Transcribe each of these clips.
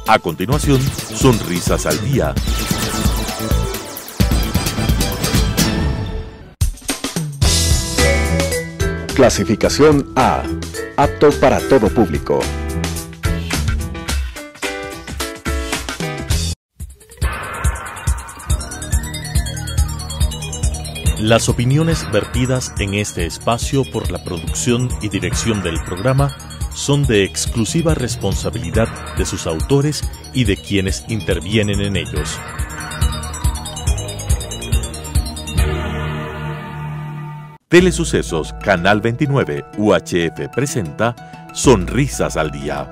A continuación, Sonrisas al Día. Clasificación A. Apto para todo público. Las opiniones vertidas en este espacio por la producción y dirección del programa son de exclusiva responsabilidad de sus autores y de quienes intervienen en ellos. Telesucesos Canal 29 UHF presenta Sonrisas al Día.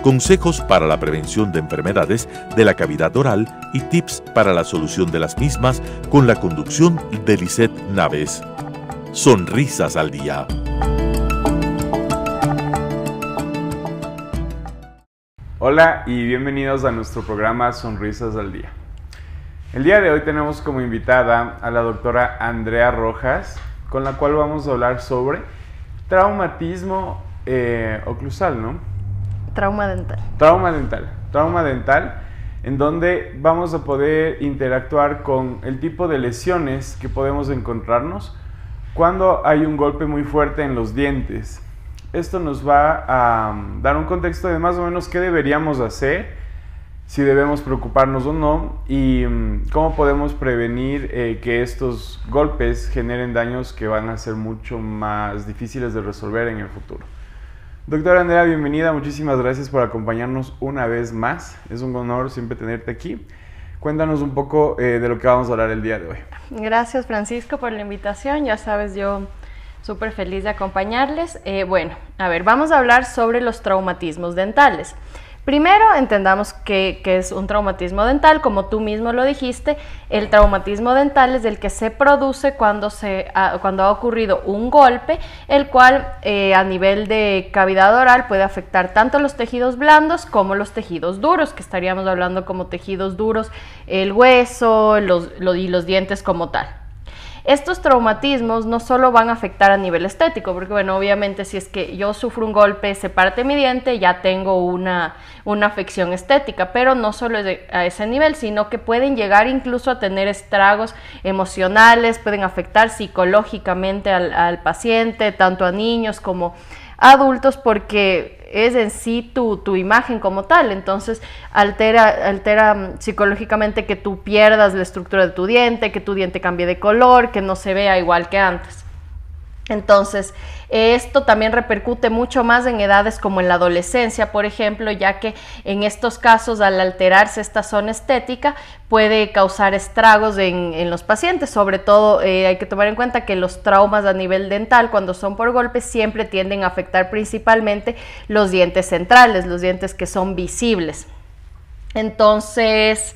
Consejos para la prevención de enfermedades de la cavidad oral y tips para la solución de las mismas con la conducción de Lisette Naves. Sonrisas al Día. Hola y bienvenidos a nuestro programa Sonrisas al Día. El día de hoy tenemos como invitada a la doctora Andrea Rojas, con la cual vamos a hablar sobre traumatismo oclusal, ¿no? Trauma dental. Trauma dental, en donde vamos a poder interactuar con el tipo de lesiones que podemos encontrarnos cuando hay un golpe muy fuerte en los dientes. Esto nos va a dar un contexto de más o menos qué deberíamos hacer, si debemos preocuparnos o no, y cómo podemos prevenir que estos golpes generen daños que van a ser mucho más difíciles de resolver en el futuro. Doctora Andrea, bienvenida, muchísimas gracias por acompañarnos una vez más. Es un honor siempre tenerte aquí. Cuéntanos un poco de lo que vamos a hablar el día de hoy. Gracias, Francisco, por la invitación. Ya sabes, yo súper feliz de acompañarles. Vamos a hablar sobre los traumatismos dentales. Primero, entendamos qué es un traumatismo dental. Como tú mismo lo dijiste, el traumatismo dental es el que se produce cuando ha ocurrido un golpe, el cual a nivel de cavidad oral puede afectar tanto los tejidos blandos como los tejidos duros, que estaríamos hablando como tejidos duros, el hueso y los dientes como tal. Estos traumatismos no solo van a afectar a nivel estético, porque bueno, obviamente si es que yo sufro un golpe, se parte mi diente, ya tengo una afección estética, pero no solo a ese nivel, sino que pueden llegar incluso a tener estragos emocionales, pueden afectar psicológicamente al paciente, tanto a niños como adultos, porque es en sí tu imagen como tal. Entonces altera psicológicamente que tú pierdas la estructura de tu diente, que tu diente cambie de color, que no se vea igual que antes. Entonces, esto también repercute mucho más en edades como en la adolescencia, por ejemplo, ya que en estos casos, al alterarse esta zona estética, puede causar estragos en los pacientes. Sobre todo, hay que tomar en cuenta que los traumas a nivel dental, cuando son por golpes, siempre tienden a afectar principalmente los dientes centrales, los dientes que son visibles. Entonces,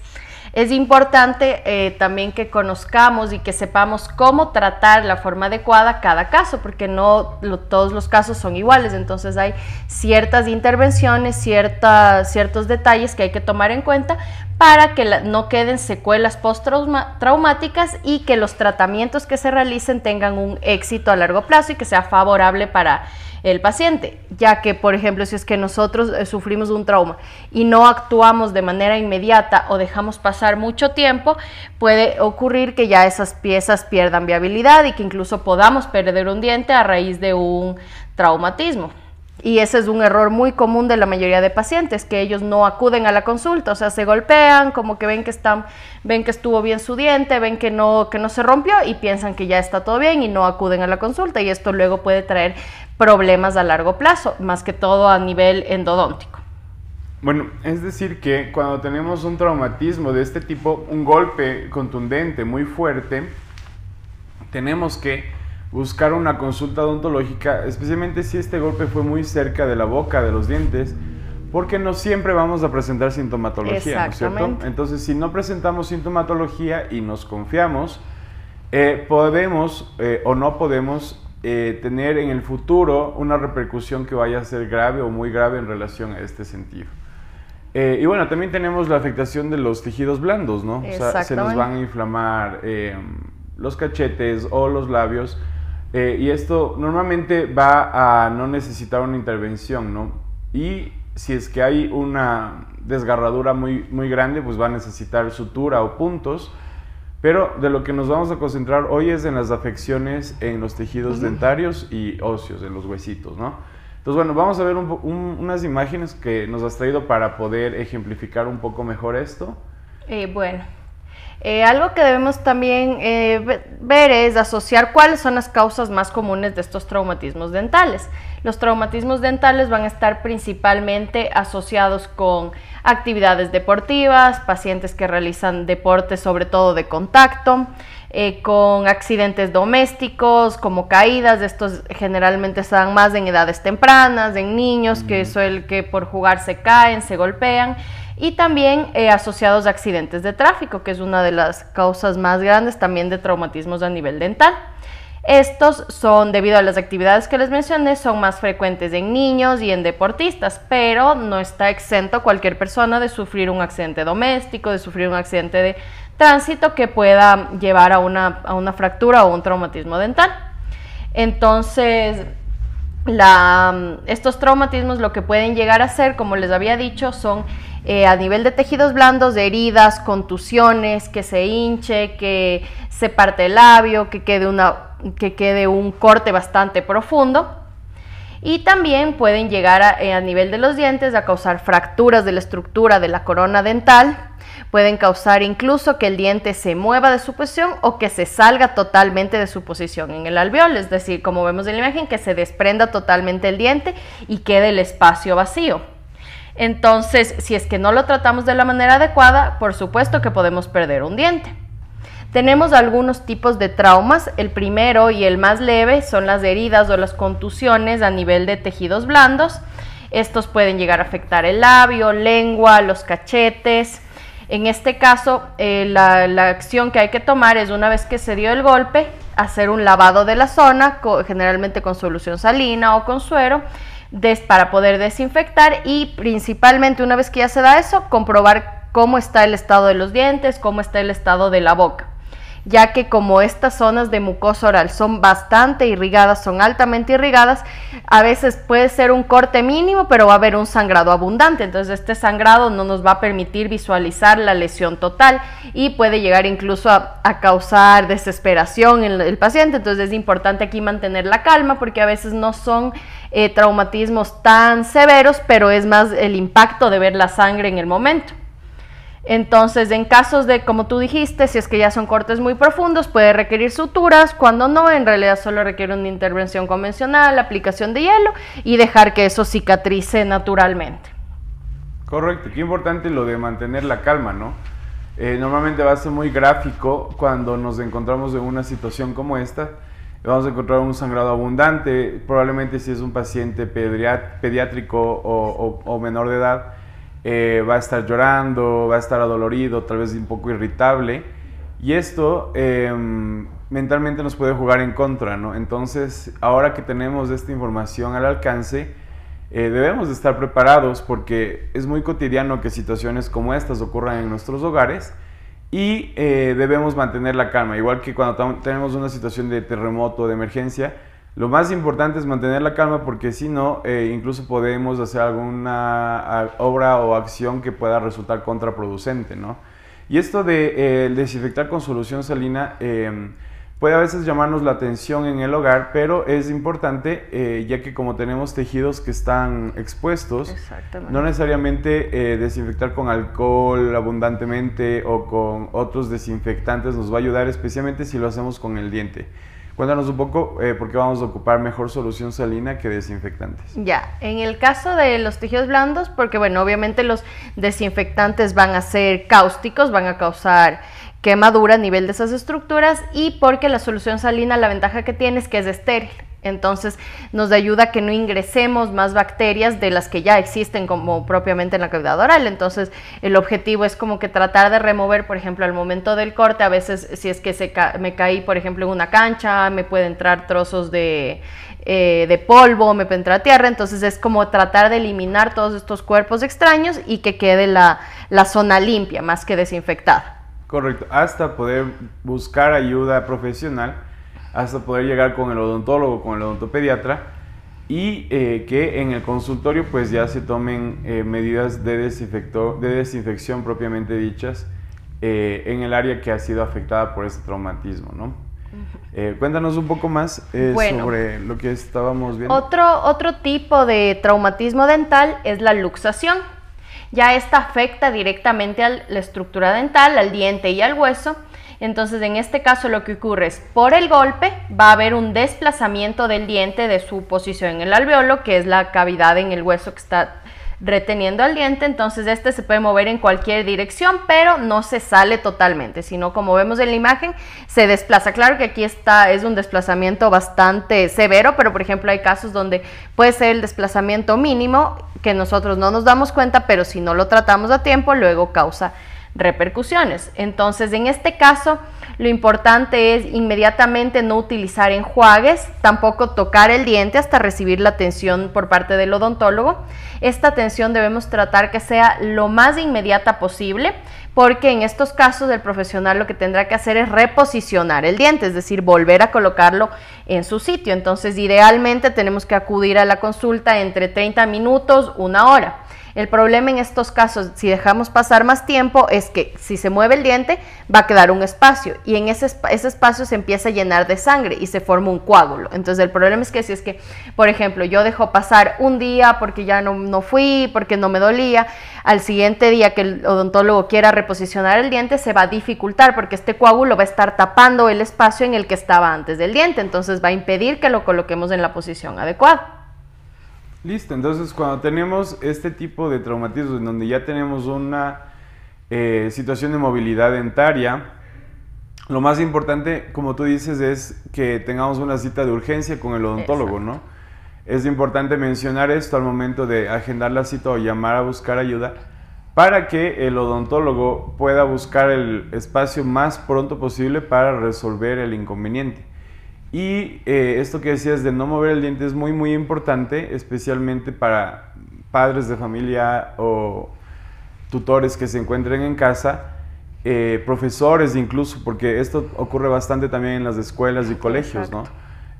es importante también que conozcamos y que sepamos cómo tratar la forma adecuada cada caso, porque no todos los casos son iguales. Entonces hay ciertas intervenciones, ciertos detalles que hay que tomar en cuenta para que no queden secuelas postraumáticas y que los tratamientos que se realicen tengan un éxito a largo plazo y que sea favorable para el paciente, ya que, por ejemplo, si es que nosotros sufrimos un trauma y no actuamos de manera inmediata o dejamos pasar mucho tiempo, puede ocurrir que ya esas piezas pierdan viabilidad y que incluso podamos perder un diente a raíz de un traumatismo. Y ese es un error muy común de la mayoría de pacientes, que ellos no acuden a la consulta, o sea, se golpean, como que ven que estuvo bien su diente, ven que no se rompió y piensan que ya está todo bien y no acuden a la consulta, y esto luego puede traer problemas a largo plazo, más que todo a nivel endodóntico. Bueno, es decir que cuando tenemos un traumatismo de este tipo, un golpe contundente muy fuerte, tenemos que buscar una consulta odontológica, especialmente si este golpe fue muy cerca de la boca, de los dientes, porque no siempre vamos a presentar sintomatología, ¿no es cierto? Entonces, si no presentamos sintomatología y nos confiamos, podemos o no podemos tener en el futuro una repercusión que vaya a ser grave o muy grave en relación a este sentido. Y bueno, también tenemos la afectación de los tejidos blandos, ¿no? O sea, se nos van a inflamar los cachetes o los labios Y esto normalmente va a no necesitar una intervención, ¿no? Y si es que hay una desgarradura muy grande, pues va a necesitar sutura o puntos. Pero de lo que nos vamos a concentrar hoy es en las afecciones en los tejidos dentarios y óseos, en los huesitos, ¿no? Entonces, bueno, vamos a ver unas imágenes que nos has traído para poder ejemplificar un poco mejor esto. Algo que debemos también ver es asociar cuáles son las causas más comunes de estos traumatismos dentales. Los traumatismos dentales van a estar principalmente asociados con actividades deportivas, pacientes que realizan deportes sobre todo de contacto, con accidentes domésticos como caídas. Estos generalmente se dan más en edades tempranas, en niños que por jugar se caen, se golpean, y también asociados a accidentes de tráfico, que es una de las causas más grandes también de traumatismos a nivel dental. Estos son, debido a las actividades que les mencioné, son más frecuentes en niños y en deportistas, pero no está exento cualquier persona de sufrir un accidente doméstico, de sufrir un accidente de tránsito que pueda llevar a una fractura o un traumatismo dental. Entonces, estos traumatismos lo que pueden llegar a ser, como les había dicho, son a nivel de tejidos blandos, de heridas, contusiones, que se hinche, que se parte el labio, que quede un corte bastante profundo. Y también pueden llegar a nivel de los dientes a causar fracturas de la estructura de la corona dental. Pueden causar incluso que el diente se mueva de su posición o que se salga totalmente de su posición en el alveolo, es decir, como vemos en la imagen, que se desprenda totalmente el diente y quede el espacio vacío. Entonces, si es que no lo tratamos de la manera adecuada, por supuesto que podemos perder un diente. Tenemos algunos tipos de traumas. El primero y el más leve son las heridas o las contusiones a nivel de tejidos blandos. Estos pueden llegar a afectar el labio, lengua, los cachetes. En este caso, la acción que hay que tomar es, una vez que se dio el golpe, hacer un lavado de la zona, generalmente con solución salina o con suero, para poder desinfectar, y principalmente, una vez que ya se da eso, comprobar cómo está el estado de los dientes, cómo está el estado de la boca, ya que como estas zonas de mucosa oral son bastante irrigadas, son altamente irrigadas, a veces puede ser un corte mínimo, pero va a haber un sangrado abundante. Entonces este sangrado no nos va a permitir visualizar la lesión total y puede llegar incluso a causar desesperación en el paciente. Entonces es importante aquí mantener la calma, porque a veces no son traumatismos tan severos, pero es más el impacto de ver la sangre en el momento. Entonces, en casos de, como tú dijiste, si es que ya son cortes muy profundos, puede requerir suturas. Cuando no, en realidad solo requiere una intervención convencional, aplicación de hielo y dejar que eso cicatrice naturalmente. Correcto, qué importante lo de mantener la calma, ¿no? Normalmente va a ser muy gráfico cuando nos encontramos en una situación como esta. Vamos a encontrar un sangrado abundante, probablemente si es un paciente pediátrico o menor de edad. Va a estar llorando, va a estar adolorido, tal vez un poco irritable, y esto mentalmente nos puede jugar en contra, ¿no? Entonces, ahora que tenemos esta información al alcance, debemos de estar preparados, porque es muy cotidiano que situaciones como estas ocurran en nuestros hogares, y debemos mantener la calma, igual que cuando tenemos una situación de terremoto o de emergencia. Lo más importante es mantener la calma, porque si no, incluso podemos hacer alguna obra o acción que pueda resultar contraproducente, ¿no? Y esto de desinfectar con solución salina puede a veces llamarnos la atención en el hogar, pero es importante, ya que como tenemos tejidos que están expuestos, no necesariamente desinfectar con alcohol abundantemente o con otros desinfectantes nos va a ayudar, especialmente si lo hacemos con el diente. Cuéntanos un poco por qué vamos a ocupar mejor solución salina que desinfectantes. Ya, en el caso de los tejidos blandos, porque bueno, obviamente los desinfectantes van a ser cáusticos, van a causar quemadura a nivel de esas estructuras, y porque la solución salina, la ventaja que tiene es que es estéril. Entonces nos ayuda a que no ingresemos más bacterias de las que ya existen como propiamente en la cavidad oral. Entonces el objetivo es como que tratar de remover, por ejemplo, al momento del corte, a veces si es que me caí, por ejemplo, en una cancha, me puede entrar trozos de polvo, me puede entrar tierra. Entonces es como tratar de eliminar todos estos cuerpos extraños y que quede la zona limpia más que desinfectada. Correcto, hasta poder buscar ayuda profesional hasta poder llegar con el odontólogo, con el odontopediatra, y que en el consultorio pues ya se tomen medidas de desinfección propiamente dichas en el área que ha sido afectada por este traumatismo, ¿no? Cuéntanos un poco más sobre lo que estábamos viendo. Otro tipo de traumatismo dental es la luxación. Ya esta afecta directamente a la estructura dental, al diente y al hueso. Entonces, en este caso lo que ocurre es, por el golpe va a haber un desplazamiento del diente de su posición en el alveolo, que es la cavidad en el hueso que está reteniendo al diente. Entonces este se puede mover en cualquier dirección, pero no se sale totalmente, sino como vemos en la imagen, se desplaza. Claro que aquí es un desplazamiento bastante severo, pero por ejemplo hay casos donde puede ser el desplazamiento mínimo, que nosotros no nos damos cuenta, pero si no lo tratamos a tiempo, luego causa repercusiones. Entonces, en este caso, lo importante es inmediatamente no utilizar enjuagues, tampoco tocar el diente hasta recibir la atención por parte del odontólogo. Esta atención debemos tratar que sea lo más inmediata posible, porque en estos casos el profesional lo que tendrá que hacer es reposicionar el diente, es decir, volver a colocarlo en su sitio. Entonces, idealmente tenemos que acudir a la consulta entre 30 minutos, 1 hora. El problema en estos casos, si dejamos pasar más tiempo, es que si se mueve el diente va a quedar un espacio, y en ese espacio se empieza a llenar de sangre y se forma un coágulo. Entonces el problema es que si es que, por ejemplo, yo dejo pasar un día porque ya no fui, porque no me dolía, al siguiente día que el odontólogo quiera reposicionar el diente se va a dificultar, porque este coágulo va a estar tapando el espacio en el que estaba antes del diente, entonces va a impedir que lo coloquemos en la posición adecuada. Listo, entonces cuando tenemos este tipo de traumatismos en donde ya tenemos una situación de movilidad dentaria, lo más importante, como tú dices, es que tengamos una cita de urgencia con el odontólogo, ¿no? Es importante mencionar esto al momento de agendar la cita o llamar a buscar ayuda, para que el odontólogo pueda buscar el espacio más pronto posible para resolver el inconveniente. Y esto que decías de no mover el diente es muy muy importante, especialmente para padres de familia o tutores que se encuentren en casa, profesores incluso, porque esto ocurre bastante también en las escuelas y colegios, ¿no?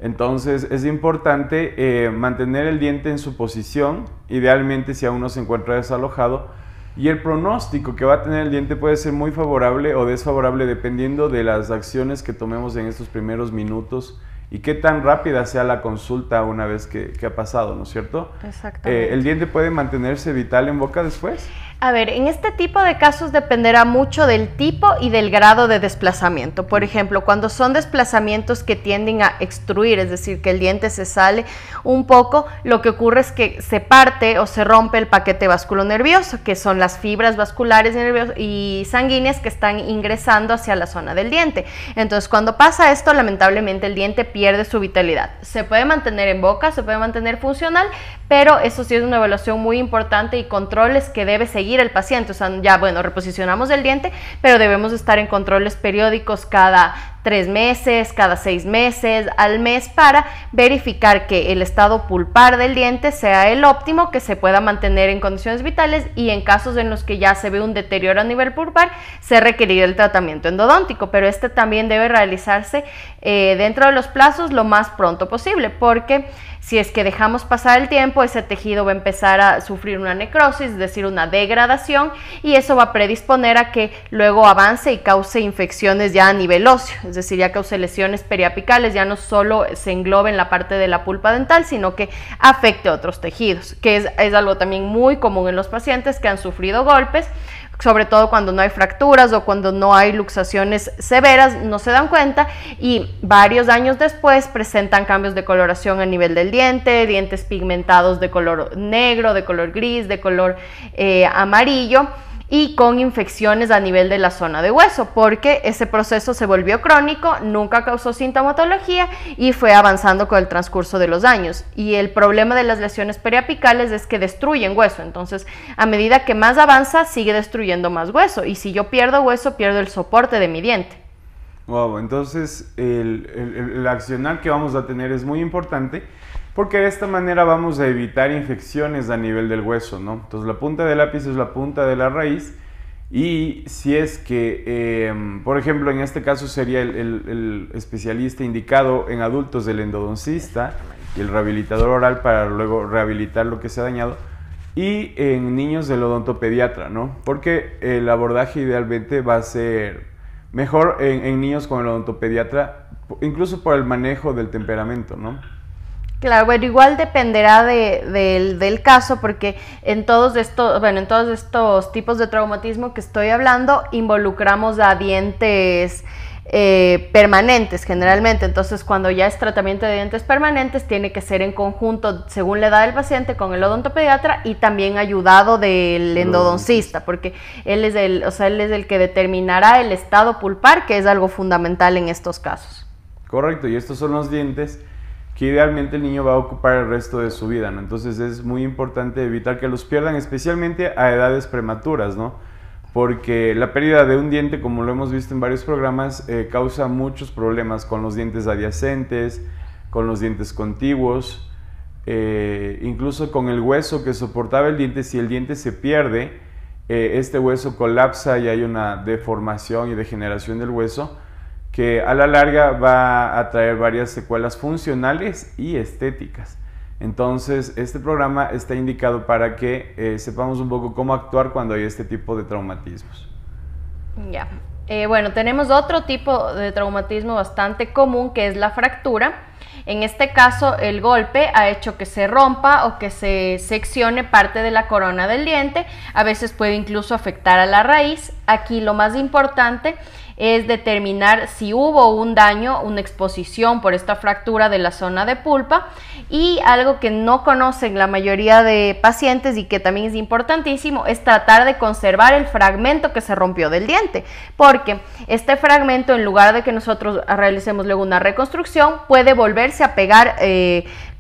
Entonces es importante mantener el diente en su posición, idealmente si aún no se encuentra desalojado, y el pronóstico que va a tener el diente puede ser muy favorable o desfavorable dependiendo de las acciones que tomemos en estos primeros minutos y qué tan rápida sea la consulta una vez que ha pasado, ¿no es cierto? Exactamente. ¿El diente puede mantenerse vital en boca después? A ver, en este tipo de casos dependerá mucho del tipo y del grado de desplazamiento. Por ejemplo, cuando son desplazamientos que tienden a extruir, es decir, que el diente se sale un poco, lo que ocurre es que se parte o se rompe el paquete vasculonervioso, que son las fibras vasculares y sanguíneas que están ingresando hacia la zona del diente. Entonces, cuando pasa esto, lamentablemente el diente pierde su vitalidad. Se puede mantener en boca, se puede mantener funcional, pero eso sí es una evaluación muy importante y controles que debe seguir el paciente. O sea, ya bueno, reposicionamos el diente, pero debemos estar en controles periódicos cada 3 meses, cada 6 meses, al mes, para verificar que el estado pulpar del diente sea el óptimo, que se pueda mantener en condiciones vitales, y en casos en los que ya se ve un deterioro a nivel pulpar, se requerirá el tratamiento endodóntico, pero este también debe realizarse dentro de los plazos lo más pronto posible, porque si es que dejamos pasar el tiempo, ese tejido va a empezar a sufrir una necrosis, es decir, una degradación, y eso va a predisponer a que luego avance y cause infecciones ya a nivel óseo, es decir, ya cause lesiones periapicales, ya no solo se englobe en la parte de la pulpa dental, sino que afecte a otros tejidos, que es algo también muy común en los pacientes que han sufrido golpes, sobre todo cuando no hay fracturas o cuando no hay luxaciones severas, no se dan cuenta y varios años después presentan cambios de coloración a nivel del diente, dientes pigmentados de color negro, de color gris, de color amarillo, y con infecciones a nivel de la zona de hueso, porque ese proceso se volvió crónico, nunca causó sintomatología y fue avanzando con el transcurso de los años. Y el problema de las lesiones periapicales es que destruyen hueso, entonces a medida que más avanza sigue destruyendo más hueso, y si yo pierdo hueso, pierdo el soporte de mi diente. Wow, entonces el accionar que vamos a tener es muy importante, porque de esta manera vamos a evitar infecciones a nivel del hueso, ¿no? Entonces la punta del lápiz es la punta de la raíz, Y si es que, por ejemplo, en este caso sería el especialista indicado en adultos del endodoncista y el rehabilitador oral para luego rehabilitar lo que se ha dañado, y en niños del odontopediatra, ¿no? Porque el abordaje idealmente va a ser mejor en niños con el odontopediatra, incluso por el manejo del temperamento, ¿no? Claro, bueno, igual dependerá del caso, porque en todos estos tipos de traumatismo que estoy hablando, involucramos a dientes permanentes generalmente. Entonces, cuando ya es tratamiento de dientes permanentes, tiene que ser en conjunto, según la edad del paciente, con el odontopediatra y también ayudado del endodoncista, porque él es el que determinará el estado pulpar, que es algo fundamental en estos casos. Correcto, y estos son los dientes que idealmente el niño va a ocupar el resto de su vida, ¿no? Entonces es muy importante evitar que los pierdan, especialmente a edades prematuras, ¿no? Porque la pérdida de un diente, como lo hemos visto en varios programas, causa muchos problemas con los dientes adyacentes, con los dientes contiguos, incluso con el hueso que soportaba el diente. Si el diente se pierde, este hueso colapsa y hay una deformación y degeneración del hueso, que a la larga va a traer varias secuelas funcionales y estéticas. Entonces, este programa está indicado para que sepamos un poco cómo actuar cuando hay este tipo de traumatismos. Ya. Bueno, tenemos otro tipo de traumatismo bastante común, que es la fractura. En este caso, el golpe ha hecho que se rompa o que se seccione parte de la corona del diente. A veces puede incluso afectar a la raíz. Aquí lo más importante es determinar si hubo un daño, una exposición por esta fractura de la zona de pulpa. Y algo que no conocen la mayoría de pacientes y que también es importantísimo es tratar de conservar el fragmento que se rompió del diente, porque este fragmento, en lugar de que nosotros realicemos luego una reconstrucción, puede volverse a pegar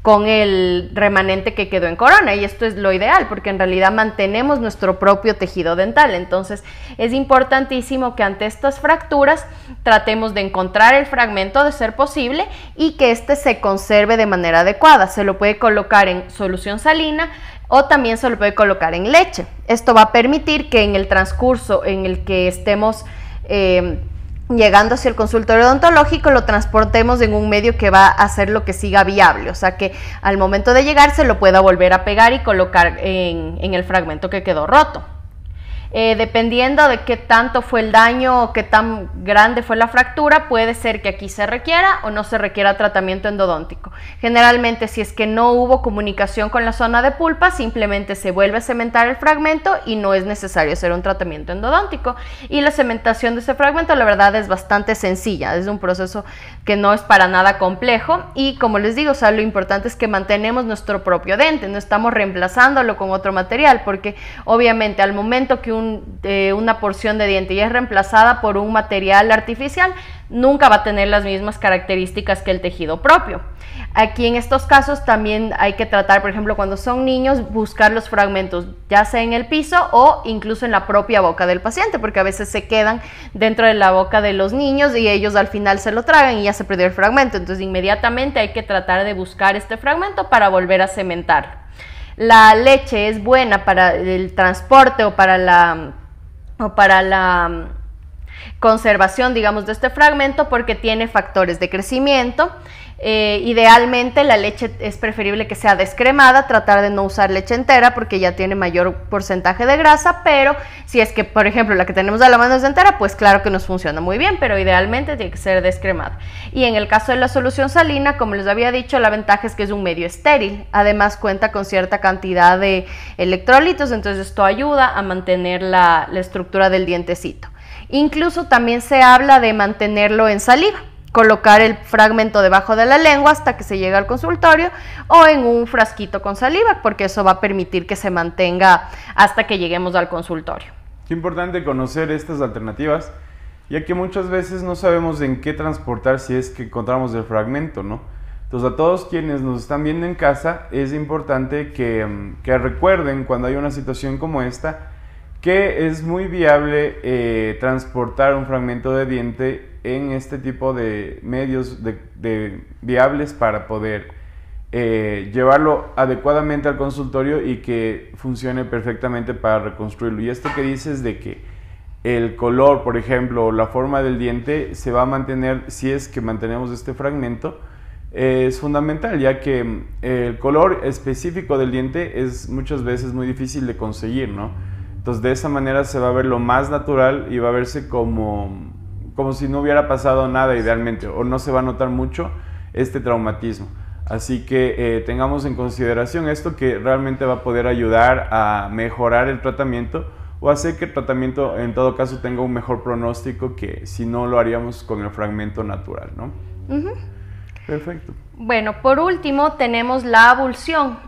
con el remanente que quedó en corona, y esto es lo ideal porque en realidad mantenemos nuestro propio tejido dental. Entonces es importantísimo que ante estas fracturas tratemos de encontrar el fragmento de ser posible y que éste se conserve de manera adecuada. Se lo puede colocar en solución salina o también se lo puede colocar en leche. Esto va a permitir que en el transcurso en el que estemos llegando hacia el consultorio odontológico, lo transportemos en un medio que va a hacer lo que siga viable, o sea que al momento de llegar se lo pueda volver a pegar y colocar en el fragmento que quedó roto. Dependiendo de qué tanto fue el daño o qué tan grande fue la fractura, puede ser que aquí se requiera o no se requiera tratamiento endodóntico. Generalmente, si es que no hubo comunicación con la zona de pulpa, simplemente se vuelve a cementar el fragmento y no es necesario hacer un tratamiento endodóntico. Y la cementación de ese fragmento, la verdad, es bastante sencilla, es un proceso que no es para nada complejo y, como les digo, o sea, lo importante es que mantenemos nuestro propio dente, no estamos reemplazándolo con otro material, porque obviamente al momento que una porción de diente ya es reemplazada por un material artificial, nunca va a tener las mismas características que el tejido propio. Aquí en estos casos también hay que tratar, por ejemplo, cuando son niños, buscar los fragmentos ya sea en el piso o incluso en la propia boca del paciente, porque a veces se quedan dentro de la boca de los niños y ellos al final se lo tragan y ya se perdió el fragmento. Entonces inmediatamente hay que tratar de buscar este fragmento para volver a cementar. La leche es buena para el transporte o para la conservación, digamos, de este fragmento porque tiene factores de crecimiento. Idealmente la leche es preferible que sea descremada, tratar de no usar leche entera porque ya tiene mayor porcentaje de grasa, pero si es que, por ejemplo, la que tenemos a la mano es entera, pues claro que nos funciona muy bien, pero idealmente tiene que ser descremada. Y en el caso de la solución salina, como les había dicho, la ventaja es que es un medio estéril, además cuenta con cierta cantidad de electrolitos, entonces esto ayuda a mantener la estructura del dientecito. Incluso también se habla de mantenerlo en saliva, colocar el fragmento debajo de la lengua hasta que se llegue al consultorio o en un frasquito con saliva, porque eso va a permitir que se mantenga hasta que lleguemos al consultorio. Es importante conocer estas alternativas, ya que muchas veces no sabemos en qué transportar si es que encontramos el fragmento, ¿no? Entonces, a todos quienes nos están viendo en casa, es importante que recuerden cuando hay una situación como esta, que es muy viable transportar un fragmento de diente en este tipo de medios viables para poder llevarlo adecuadamente al consultorio y que funcione perfectamente para reconstruirlo. Y esto que dices de que el color, por ejemplo, o la forma del diente se va a mantener si es que mantenemos este fragmento. Es fundamental, ya que el color específico del diente es muchas veces muy difícil de conseguir, ¿no? Entonces de esa manera se va a ver lo más natural y va a verse como si no hubiera pasado nada idealmente, o no se va a notar mucho este traumatismo. Así que tengamos en consideración esto, que realmente va a poder ayudar a mejorar el tratamiento o hacer que el tratamiento en todo caso tenga un mejor pronóstico que si no lo haríamos con el fragmento natural, ¿no? Perfecto. Bueno, por último tenemos la abulsión.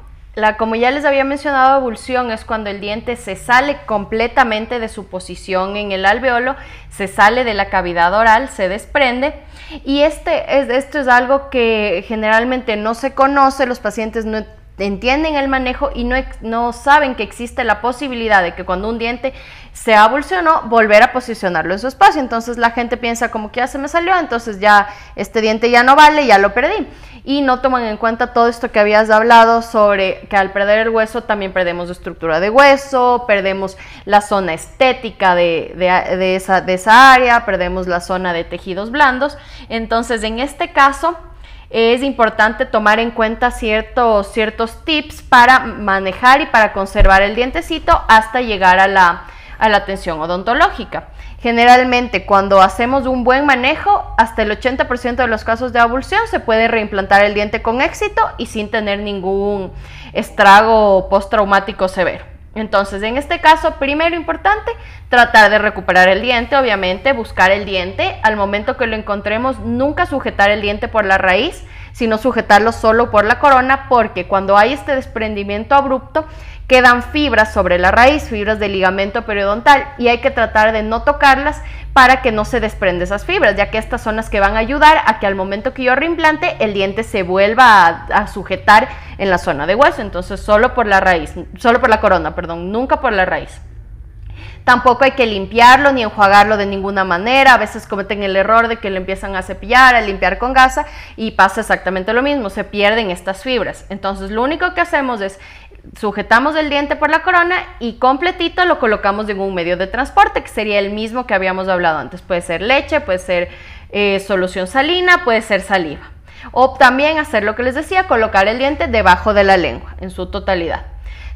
Como ya les había mencionado, abulsión es cuando el diente se sale completamente de su posición en el alveolo, se sale de la cavidad oral, se desprende, y esto es algo que generalmente no se conoce, los pacientes no entienden el manejo y no saben que existe la posibilidad de que cuando un diente se abulsionó, volver a posicionarlo en su espacio. Entonces la gente piensa como que ya se me salió, entonces ya este diente ya no vale, ya lo perdí. Y no toman en cuenta todo esto que habías hablado sobre que al perder el hueso también perdemos estructura de hueso, perdemos la zona estética de esa área, perdemos la zona de tejidos blandos. Entonces en este caso es importante tomar en cuenta ciertos tips para manejar y para conservar el dientecito hasta llegar a la atención odontológica. Generalmente cuando hacemos un buen manejo, hasta el 80% de los casos de abulsión se puede reimplantar el diente con éxito y sin tener ningún estrago postraumático severo. Entonces, en este caso, primero importante, tratar de recuperar el diente, obviamente, buscar el diente. Al momento que lo encontremos, nunca sujetar el diente por la raíz, sino sujetarlo solo por la corona, porque cuando hay este desprendimiento abrupto, quedan fibras sobre la raíz, fibras del ligamento periodontal, y hay que tratar de no tocarlas para que no se desprendan esas fibras, ya que estas son las que van a ayudar a que al momento que yo reimplante, el diente se vuelva a sujetar en la zona de hueso. Entonces solo por la raíz, solo por la corona, perdón, nunca por la raíz. Tampoco hay que limpiarlo ni enjuagarlo de ninguna manera. A veces cometen el error de que lo empiezan a cepillar, a limpiar con gasa, y pasa exactamente lo mismo, se pierden estas fibras. Entonces lo único que hacemos es sujetamos el diente por la corona y completito lo colocamos en un medio de transporte, que sería el mismo que habíamos hablado antes. Puede ser leche, puede ser solución salina, puede ser saliva. O también hacer lo que les decía, colocar el diente debajo de la lengua en su totalidad.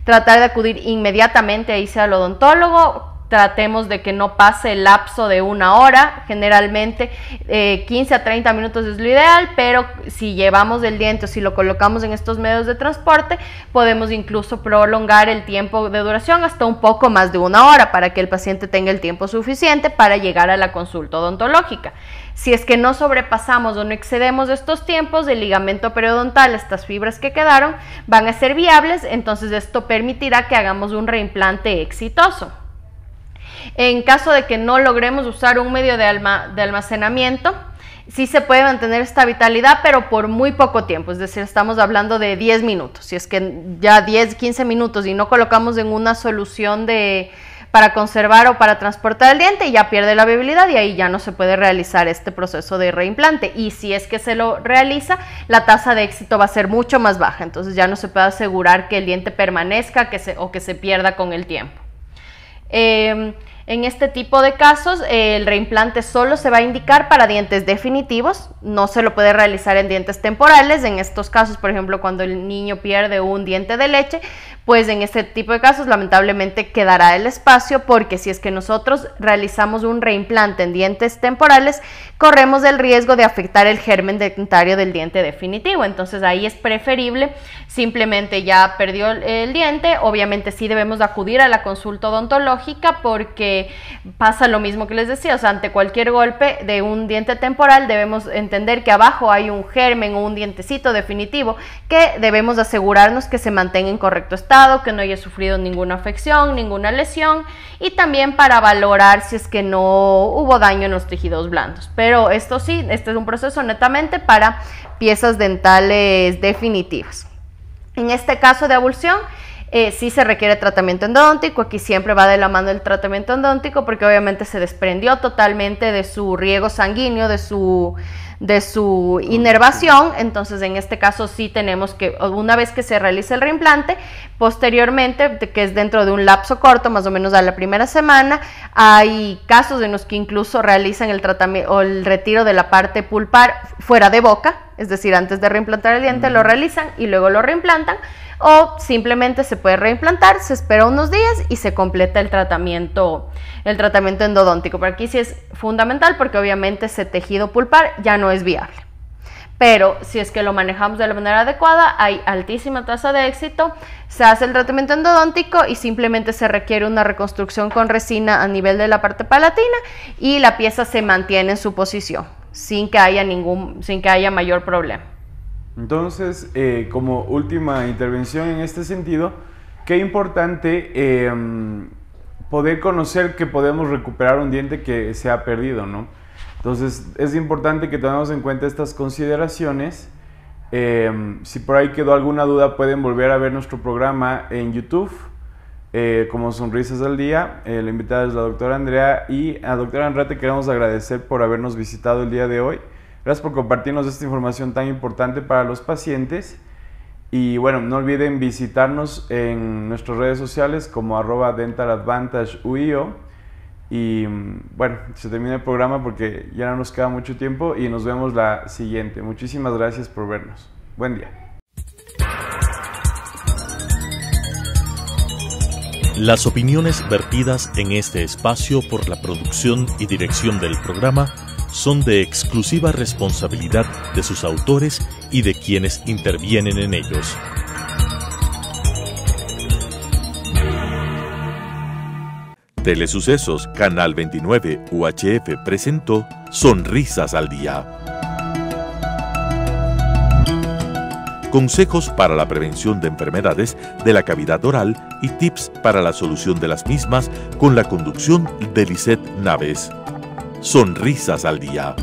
Tratar de acudir inmediatamente ahí sea al odontólogo. Tratemos de que no pase el lapso de 1 hora, generalmente 15 a 30 minutos es lo ideal, pero si llevamos el diente o si lo colocamos en estos medios de transporte, podemos incluso prolongar el tiempo de duración hasta un poco más de 1 hora para que el paciente tenga el tiempo suficiente para llegar a la consulta odontológica. Si es que no sobrepasamos o no excedemos estos tiempos, el ligamento periodontal, estas fibras que quedaron, van a ser viables, entonces esto permitirá que hagamos un reimplante exitoso. En caso de que no logremos usar un medio de almacenamiento, sí se puede mantener esta vitalidad, pero por muy poco tiempo, es decir, estamos hablando de 10 minutos. Si es que ya 10, 15 minutos y no colocamos en una solución para conservar o para transportar el diente, ya pierde la viabilidad y ahí ya no se puede realizar este proceso de reimplante. Y si es que se lo realiza, la tasa de éxito va a ser mucho más baja, entonces ya no se puede asegurar que el diente permanezca o que se pierda con el tiempo. En este tipo de casos, el reimplante solo se va a indicar para dientes definitivos, no se lo puede realizar en dientes temporales. En estos casos, por ejemplo, cuando el niño pierde un diente de leche, pues en este tipo de casos lamentablemente quedará el espacio, porque si es que nosotros realizamos un reimplante en dientes temporales, corremos el riesgo de afectar el germen dentario del diente definitivo. Entonces ahí es preferible, simplemente ya perdió el diente, obviamente sí debemos acudir a la consulta odontológica, porque pasa lo mismo que les decía, o sea, ante cualquier golpe de un diente temporal debemos entender que abajo hay un germen o un dientecito definitivo que debemos asegurarnos que se mantenga en correcto estado, que no haya sufrido ninguna afección, ninguna lesión, y también para valorar si es que no hubo daño en los tejidos blandos. Pero esto sí, este es un proceso netamente para piezas dentales definitivas. En este caso de abulsión, sí se requiere tratamiento endodóntico. Aquí siempre va de la mano el tratamiento endodóntico, porque obviamente se desprendió totalmente de su riego sanguíneo, de su de su inervación. Entonces en este caso sí tenemos que, una vez que se realice el reimplante, posteriormente, que es dentro de un lapso corto, más o menos a la primera semana, hay casos en los que incluso realizan el tratamiento o el retiro de la parte pulpar fuera de boca, es decir, antes de reimplantar el diente lo realizan y luego lo reimplantan, o simplemente se puede reimplantar, se espera unos días y se completa el tratamiento endodóntico. Pero aquí sí es fundamental porque obviamente ese tejido pulpar ya no es viable. Pero si es que lo manejamos de la manera adecuada, hay altísima tasa de éxito, se hace el tratamiento endodóntico y simplemente se requiere una reconstrucción con resina a nivel de la parte palatina y la pieza se mantiene en su posición sin que haya mayor problema. Entonces, como última intervención en este sentido, qué importante poder conocer que podemos recuperar un diente que se ha perdido, ¿no? Entonces, es importante que tengamos en cuenta estas consideraciones. Si por ahí quedó alguna duda, pueden volver a ver nuestro programa en YouTube, como Sonrisas al Día. La invitada es la doctora Andrea, y a doctora Andrea te queremos agradecer por habernos visitado el día de hoy. Gracias por compartirnos esta información tan importante para los pacientes. Y bueno, no olviden visitarnos en nuestras redes sociales como @dentaladvantageuio. Y bueno, se termina el programa porque ya no nos queda mucho tiempo y nos vemos la siguiente. Muchísimas gracias por vernos. Buen día. Las opiniones vertidas en este espacio por la producción y dirección del programa son de exclusiva responsabilidad de sus autores y de quienes intervienen en ellos. Telesucesos Canal 29 UHF presentó Sonrisas al Día. Consejos para la prevención de enfermedades de la cavidad oral y tips para la solución de las mismas con la conducción de Lisette Naves. Sonrisas al Día.